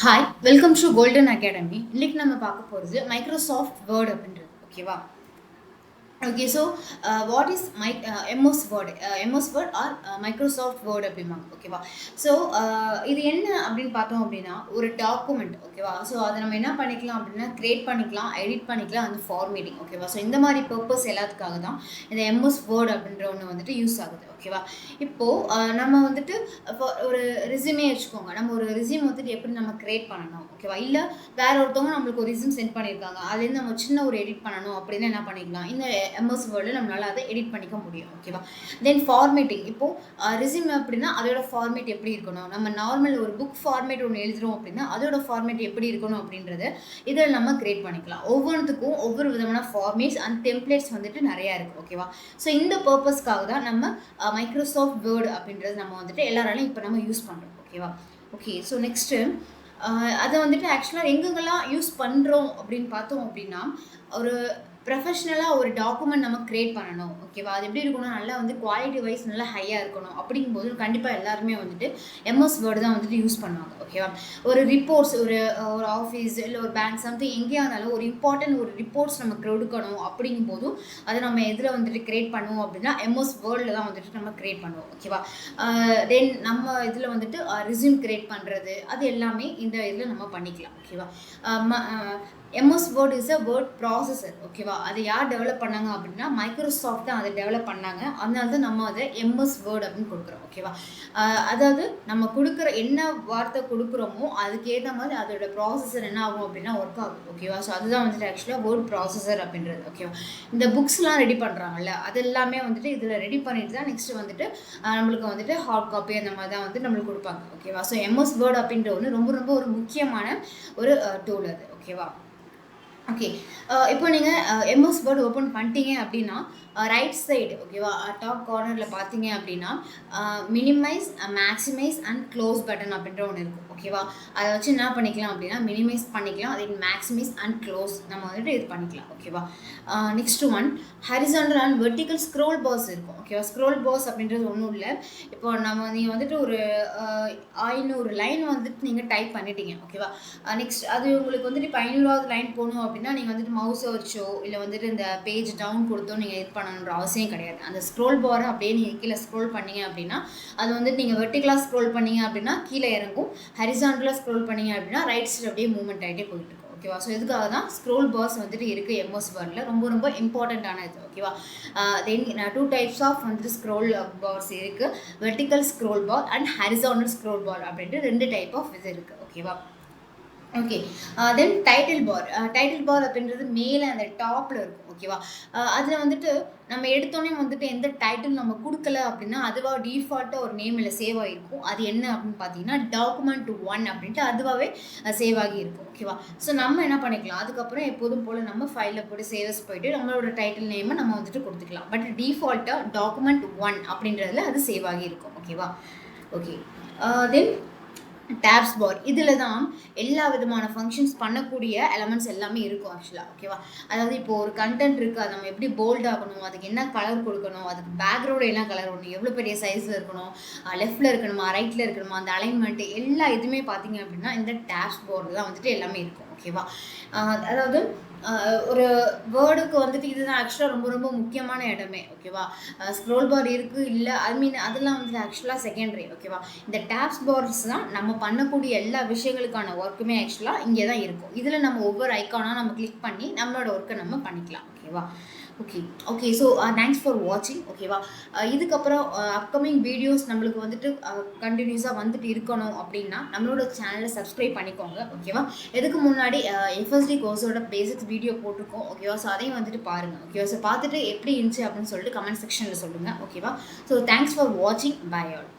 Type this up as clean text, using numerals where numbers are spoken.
Hi welcome to Golden Academy. இன்னைக்கு நம்ம பார்க்க போகிறது மைக்ரோசாஃப்ட் வேர்ட் அப்படின்றது. ஓகேவா? Okay, so what is MS Word? MS Word or Microsoft Word அப்படிம்பாங்க. ஓகேவா? ஸோ இது என்ன அப்படின்னு பார்த்தோம் அப்படின்னா ஒரு டாக்குமெண்ட். ஓகேவா? ஸோ அதை நம்ம என்ன பண்ணிக்கலாம் அப்படின்னா கிரியேட் பண்ணிக்கலாம், எடிட் பண்ணிக்கலாம், அந்த ஃபார்மேட்டிங். ஓகேவா? ஸோ இந்த மாதிரி பர்பஸ் எல்லாத்துக்காக தான் இந்த எம்எஸ் வேர்டு அப்படின்ற ஒன்று வந்துட்டு யூஸ் ஆகுது. ஓகேவா? இப்போது நம்ம வந்துட்டு இப்போ ஒரு ரெஸ்யூமே வச்சுக்கோங்க. நம்ம ஒரு ரெஸ்யூம் வந்துட்டு எப்படி நம்ம கிரியேட் பண்ணணும்? ஓகேவா? இல்லை வேற ஒருத்தவங்க நம்மளுக்கு ஒரு ரெஸ்யூம் சென்ட் பண்ணியிருக்காங்க, அதுலேருந்து நம்ம சின்ன ஒரு எடிட் பண்ணணும் அப்படின்னு என்ன பண்ணிக்கலாம், இந்த எம்எஸ் வேர்டில் நம்மளால் அதை எடிட் பண்ணிக்க முடியும். ஓகேவா? தென் ஃபார்மேட்டிங். இப்போது ரெஸ்யூம் அப்படின்னா அதோட ஃபார்மேட் எப்படி இருக்கணும், நம்ம நார்மல் ஒரு புக் ஃபார்மேட் ஒன்று எழுதுகிறோம் அப்படின்னா அதோட ஃபார்மேட் எப்படி இருக்கணும் அப்படின்றத இதில் நம்ம கிரியேட் பண்ணிக்கலாம். ஒவ்வொன்றுத்துக்கும் ஒவ்வொரு விதமான ஃபார்மேட்ஸ் அண்ட் டெம்ப்ளேட்ஸ் வந்துட்டு நிறையா இருக்குது. ஓகேவா? ஸோ இந்த பர்பஸ்க்காக தான் நம்ம மைக்ரோசாஃப்ட் வேர்டு அப்படின்றது நம்ம வந்துட்டு எல்லாராலையும் இப்போ நம்ம யூஸ் பண்ணுறோம். ஓகேவா? ஓகே, ஸோ நெக்ஸ்ட்டு அதை வந்துட்டு ஆக்சுவலாக எங்கெங்கெல்லாம் யூஸ் பண்ணுறோம் அப்படின்னு பார்த்தோம் அப்படின்னா, ஒரு ப்ரொஃபஷ்னலாக ஒரு டாக்குமெண்ட் நம்ம க்ரியேட் பண்ணணும். ஓகேவா? அது எப்படி இருக்கணும், நல்லா வந்து குவாலிட்டி வைஸ் நல்லா ஹையாக இருக்கணும். அப்படிங்கும்போது கண்டிப்பாக எல்லாருமே வந்துட்டு எம்எஸ் வேர்டு தான் வந்துட்டு யூஸ் பண்ணுவாங்க. ஓகேவா? ஒரு ரிப்போர்ட்ஸ், ஒரு ஒரு ஆஃபீஸ் இல்லை ஒரு பேங்க் சம்திங் எங்கேயா இருந்தாலும் ஒரு இம்பார்ட்டன்ட் ஒரு ரிப்போர்ட்ஸ் நமக்கு கொடுக்கணும். அப்படிங்கும்போதும் அதை நம்ம எதில் வந்துட்டு க்ரியேட் பண்ணுவோம் அப்படின்னா எம்எஸ் வேர்டில் தான் வந்துட்டு நம்ம க்ரியேட் பண்ணுவோம். ஓகேவா? தென் நம்ம இதில் வந்துட்டு ரெஸ்யூம் க்ரியேட் பண்ணுறது அது எல்லாமே இந்த இதில் நம்ம பண்ணிக்கலாம். ஓகேவா? MS word is a word processor. ஓகேவா? அதை யார் டெவலப் பண்ணாங்க அப்படின்னா மைக்ரோசாஃப்ட் தான் அதை டெவலப் பண்ணாங்க. அதனால தான் நம்ம அதை எம்எஸ் வேர்ட் அப்படின்னு கொடுக்குறோம். ஓகேவா? அதாவது நம்ம கொடுக்குற என்ன வார்த்தை கொடுக்குறோமோ அதுக்கேற்ற மாதிரி அதோட ப்ராசஸர் என்ன ஆகும் அப்படின்னா ஒர்க் ஆகும். ஓகேவா? ஸோ அதுதான் வந்துட்டு ஆக்சுவலாக வேர்ட் ப்ராசஸர் அப்படின்றது. ஓகேவா? இந்த புக்ஸ்லாம் ரெடி பண்ணுறாங்கல்ல, அது எல்லாமே வந்துட்டு இதில் ரெடி பண்ணிட்டு தான் நெக்ஸ்ட்டு வந்துட்டு நம்மளுக்கு வந்துட்டு ஹார்ட் காப்பி அந்த மாதிரி தான் வந்து நம்மளுக்கு கொடுப்பாங்க. ஓகேவா? ஸோ எம்எஸ் வேர்ட் அப்படின்ற ஒன்று ரொம்ப ரொம்ப ஒரு முக்கியமான ஒரு டூல் அது. ஓகேவா? ஓகே, இப்போ நீங்கள் எம்எஸ் வேர்டு ஓப்பன் பண்ணிட்டீங்க அப்படின்னா ரைட் சைடு, ஓகேவா, டாப் கார்னரில் பார்த்தீங்க அப்படின்னா minimise, maximise and close button அப்படின்ற ஒன்று இருக்கும். ஓகேவா? அதை வச்சு என்ன பண்ணிக்கலாம் அப்படின்னா மினிமைஸ் பண்ணிக்கலாம், அதே மேக்ஸிமைஸ் அண்ட் க்ளோஸ் நம்ம வந்துட்டு இது பண்ணிக்கலாம். ஓகேவா? Next one horizontal and vertical scroll bars இருக்கும். ஓகேவா? ஸ்க்ரோல் பாஸ் அப்படின்றது ஒன்றும் இல்லை. இப்போ நீங்கள் வந்துட்டு ஒரு 500 லைன் வந்துட்டு நீங்கள் டைப் பண்ணிட்டீங்க. ஓகேவா? நெக்ஸ்ட் அது உங்களுக்கு வந்துட்டு இப்போ 500வது லைன் போகணும் அப்படின்னா நீங்கள் வந்துட்டு மவுஸை வச்சோ இல்லை வந்துட்டு இந்த பேஜ் டவுன் கொடுத்தோ நீங்கள் இது பண்ணணுன்ற அவசியம் கிடையாது. அந்த ஸ்க்ரோல் பாரை அப்படியே நீங்கள் கீழே ஸ்க்ரோல் பண்ணீங்க அப்படின்னா அது வந்துட்டு நீங்கள் வெர்டிகலாக ஸ்க்ரோல் பண்ணீங்க அப்படின்னா கீழே இறங்கும், ஹரிசாண்டலாக ஸ்க்ரோல் பண்ணீங்க அப்படின்னா ரைட் சைடு அப்படியே மூவ்மெண்ட் ஆகிட்டே போயிட்டு இருக்கும். ஓகேவா? ஸோ இதுக்காக தான் ஸ்க்ரோல் பார்ஸ் வந்துட்டு இருக்குது எம்எஸ் வேர்டில், ரொம்ப ரொம்ப இம்பார்ட்டண்ட்டான இது. ஓகேவா? தென் 2 டைப்ஸ் ஆஃப் வந்துட்டு ஸ்க்ரோல் பார்ஸ் இருக்குது, vertical scroll bar and horizontal scroll bar அப்படின்ட்டு 2 டைப் ஆஃப் இது இருக்குது. ஓகேவா? Okay, then title bar. Title bar அப்படின்றது மேலே அந்த டாப்பில் இருக்கும். ஓகேவா? அதில் வந்துட்டு நம்ம எடுத்தோடனே வந்துட்டு எந்த டைட்டில் நம்ம கொடுக்கல அப்படின்னா அதுவாக டிஃபால்ட்டாக ஒரு நேமில் சேவ் ஆகிருக்கும். அது என்ன அப்படின்னு பார்த்தீங்கன்னா டாக்குமெண்ட் 1 அப்படின்ட்டு அதுவாகவே சேவ் ஆகி இருக்கும். ஓகேவா? ஸோ நம்ம என்ன பண்ணிக்கலாம், அதுக்கப்புறம் எப்போதும் போல் நம்ம ஃபைலில் போய்ட்டு சேவஸ் போய்ட்டு நம்மளோட டைட்டில் நேமை நம்ம வந்துட்டு கொடுத்துக்கலாம். பட் டிஃபால்ட்டாக டாக்குமெண்ட் 1 அப்படின்றதுல அது சேவ் ஆகி இருக்கும். ஓகேவா? ஓகே, தென் டேப்ஸ் பார். இதில் தான் எல்லா விதமான ஃபங்க்ஷன்ஸ் பண்ணக்கூடிய எலமெண்ட்ஸ் எல்லாமே இருக்கும் ஆக்சுவலாக. ஓகேவா? அதாவது இப்போது ஒரு கண்டென்ட் இருக்குது, அது நம்ம எப்படி போல்ட் ஆகணும், அதுக்கு என்ன கலர் கொடுக்கணும், அதுக்கு பேக்ரவுண்டு என்ன கலர் வரணும், எவ்வளோ பெரிய சைஸில் இருக்கணும், லெஃப்ட்டில் இருக்கணுமா ரைட்டில் இருக்கணுமா, அந்த அலைன்மெண்ட்டு எல்லா இதுவுமே பார்த்தீங்க அப்படின்னா இந்த டேப்ஸ் போர்டில் தான் வந்துட்டு எல்லாமே இருக்கும். ஓகேவா? அதாவது ஒரு வேர்டுக்கு வந்துட்டு இதுதான் ஆக்சுவலாக ரொம்ப ரொம்ப முக்கியமான இடமே. ஓகேவா? ஸ்க்ரோல் பார் இருக்குது இல்லை அதெல்லாம் வந்துட்டு ஆக்சுவலாக செகண்டரி. ஓகேவா? இந்த டேப்ஸ் பார்ஸ் தான் நம்ம பண்ணக்கூடிய எல்லா விஷயங்களுக்கான ஒர்க்குமே ஆக்சுவலாக இங்கே தான் இருக்கும். இதில் நம்ம ஒவ்வொரு ஐக்கானாக நம்ம கிளிக் பண்ணி நம்மளோட ஒர்க்கை நம்ம பண்ணிக்கலாம். ஓகேவா? ஓகே, ஸோ தேங்க்ஸ் ஃபார் வாட்சிங். ஓகேவா? இதுக்கப்புறம் அப்கமிங் வீடியோஸ் நம்மளுக்கு வந்துட்டு கண்டினியூஸாக வந்துட்டு இருக்கணும் அப்படின்னா நம்மளோட சேனலை சப்ஸ்கிரைப் பண்ணிக்கோங்க. ஓகேவா? இதுக்கு முன்னாடி எஃப்எஸ்டி கோர்ஸோட பேசிக்ஸ் வீடியோ போட்டிருக்கோம். ஓகேவா? ஸோ அதையும் வந்துட்டு பாருங்கள். ஓகேவா? ஸோ பார்த்துட்டு எப்படி இருந்துச்சு அப்படின்னு சொல்லிட்டு கமெண்ட் செக்ஷனில் சொல்லுங்கள். ஓகேவா? ஸோ தேங்க்ஸ் ஃபார் வாட்சிங். Bye all.